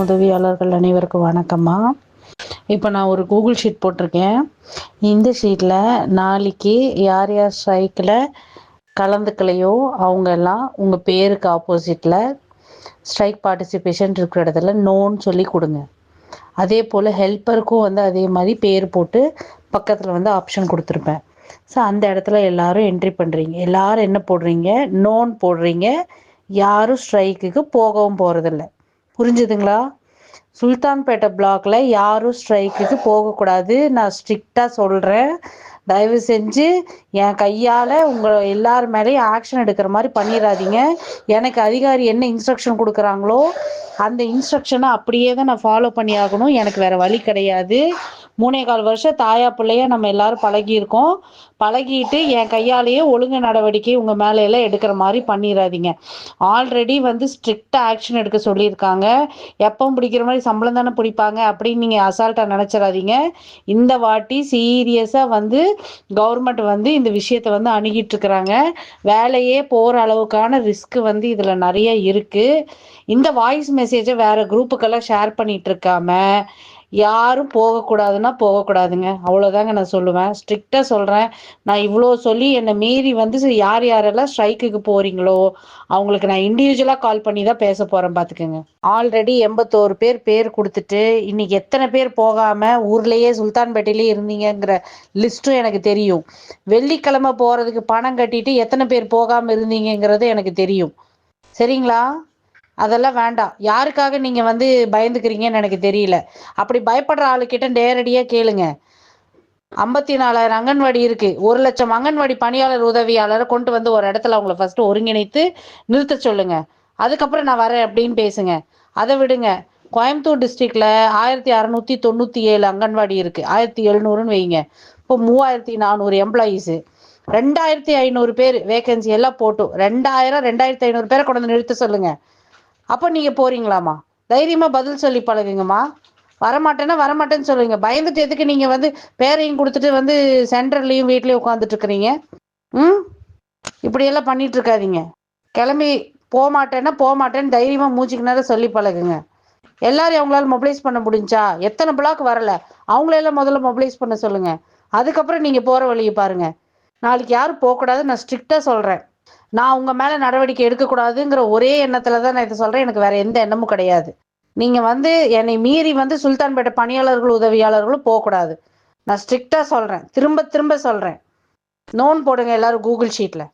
உதவியாளர்கள் அனைவருக்கும் வணக்கம்மா. இப்போ நான் ஒரு கூகுள் ஷீட் போட்டிருக்கேன். இந்த ஷீட்டில் நாளைக்கு யார் யார் ஸ்ட்ரைக்கில் கலந்துக்கலையோ அவங்க எல்லாம் உங்கள் பேருக்கு ஆப்போசிட்டில் ஸ்ட்ரைக் பார்ட்டிசிபேஷன் இருக்கிற இடத்துல நோன்னு சொல்லி கொடுங்க. அதே போல் ஹெல்ப்பருக்கும் அதே மாதிரி பேர் போட்டு பக்கத்தில் ஆப்ஷன் கொடுத்துருப்பேன். ஸோ அந்த இடத்துல எல்லாரும் என்ட்ரி பண்ணுறீங்க. எல்லாரும் என்ன போடுறீங்க? நோன் போடுறீங்க. யாரும் ஸ்ட்ரைக்குக்கு போகவும் போகிறதில்ல. புரிஞ்சுதுங்களா? சுல்தான்பேட்டை பிளாக்ல யாரும் ஸ்ட்ரைக்குக்கு போகக்கூடாது. நான் ஸ்ட்ரிக்டாக சொல்கிறேன். தயவு செஞ்சு என் கையால் உங்கள் எல்லார் மேலேயும் ஆக்ஷன் எடுக்கிற மாதிரி பண்ணிடாதீங்க. எனக்கு அதிகாரி என்ன இன்ஸ்ட்ரக்ஷன் கொடுக்குறாங்களோ அந்த இன்ஸ்ட்ரக்ஷனை அப்படியே தான் நான் ஃபாலோ பண்ணி ஆகணும். எனக்கு வேறு வழி கிடையாது. 3.25 வருஷம் தாயா பிள்ளையா நம்ம எல்லாரும் பழகியிருக்கோம். பழகிட்டு என் கையாலேயே ஒழுங்கு நடவடிக்கை உங்கள் மேலே எல்லாம் எடுக்கிற மாதிரி பண்ணிடாதீங்க. ஆல்ரெடி ஸ்ட்ரிக்டாக ஆக்ஷன் எடுக்க சொல்லியிருக்காங்க. எப்பவும் பிடிக்கிற மாதிரி சம்பளம் தானே பிடிப்பாங்க அப்படின்னு நீங்கள் அசால்ட்டாக நினச்சிடாதீங்க. இந்த வாட்டி சீரியஸாக கவர்மெண்ட் இந்த விஷயத்தை அணுகிட்டு இருக்கிறாங்க. வேலையே போகிற அளவுக்கான ரிஸ்க் இதில் நிறைய இருக்குது. இந்த வாய்ஸ் மெசேஜை வேறு குரூப்புக்கெல்லாம் ஷேர் பண்ணிட்டு இருக்காம யாரும் போகக்கூடாதுன்னா போகக்கூடாதுங்க. அவ்வளோதாங்க நான் சொல்லுவேன். ஸ்ட்ரிக்டாக சொல்கிறேன். நான் இவ்வளோ சொல்லி என்னை மீறி யார் யாரெல்லாம் ஸ்ட்ரைக்குக்கு போகிறீங்களோ அவங்களுக்கு நான் இண்டிவிஜுவலாக கால் பண்ணி தான் பேச போகிறேன். பார்த்துக்கோங்க. ஆல்ரெடி 81 பேர் கொடுத்துட்டு இன்னைக்கு எத்தனை பேர் போகாமல் ஊர்லேயே சுல்தான்பேட்டையிலே இருந்தீங்கிற லிஸ்ட்டும் எனக்கு தெரியும். வெள்ளிக்கிழமை போகிறதுக்கு பணம் கட்டிட்டு எத்தனை பேர் போகாமல் இருந்தீங்கிறது எனக்கு தெரியும். சரிங்களா? அதெல்லாம் வேண்டாம். யாருக்காக நீங்கள் பயந்துக்கிறீங்கன்னு எனக்கு தெரியல. அப்படி பயப்படுற ஆளுக்கிட்ட நேரடியாக கேளுங்க. 54,000 அங்கன்வாடி இருக்கு. 1,00,000 அங்கன்வாடி பணியாளர் உதவியாளரை கொண்டு ஒரு இடத்துல அவங்கள ஃபர்ஸ்ட் ஒருங்கிணைத்து நிறுத்த சொல்லுங்க. அதுக்கப்புறம் நான் வரேன் அப்படின்னு பேசுங்க. அதை விடுங்க. கோயம்புத்தூர் டிஸ்ட்ரிக்ட்ல 1697 அங்கன்வாடி இருக்கு. 1700ன்னு வைங்க. இப்போ 3400 எம்ப்ளாயீஸு, 2500 பேர் வேகன்சி எல்லாம் போட்டும் 2500 பேரை கொண்டு நிறுத்த சொல்லுங்க. அப்போ நீங்க போறீங்களாமா? தைரியமா பதில் சொல்லி பழகுங்கம்மா. வரமாட்டேன்னா வரமாட்டேன்னு சொல்லுங்க. பயந்துட்டு எதுக்கு நீங்க பேரையும் கொடுத்துட்டு சென்டர்லயும் வீட்லயும் உட்காந்துட்டு இருக்கிறீங்க? இப்படியெல்லாம் பண்ணிட்டு இருக்காதீங்க. கிளம்பி போகமாட்டேன்னா போகமாட்டேன்னு தைரியமா மூச்சுக்கு நேரம் சொல்லி பழகுங்க. எல்லாரும் அவங்களால மொபிலைஸ் பண்ண முடிஞ்சா? எத்தனை பிளாக் வரல அவங்களெல்லாம் முதல்ல மொபிலைஸ் பண்ண சொல்லுங்க. அதுக்கப்புறம் நீங்க போற வழியை பாருங்க. நாளைக்கு யாரும் போகக்கூடாது. நான் ஸ்ட்ரிக்டா சொல்றேன். நான் உங்க மேல நடவடிக்கை எடுக்கக்கூடாதுங்கிற ஒரே எண்ணத்துல தான் நான் இதை சொல்றேன். எனக்கு வேற எந்த எண்ணமும் கிடையாது. நீங்க என்னை மீறி சுல்தான்பேட்டை பணியாளர்கள் உதவியாளர்களும் போகக்கூடாது. நான் ஸ்ட்ரிக்டா சொல்றேன். திரும்ப திரும்ப சொல்றேன். நோன் போடுங்க எல்லாரும் கூகுள் ஷீட்ல.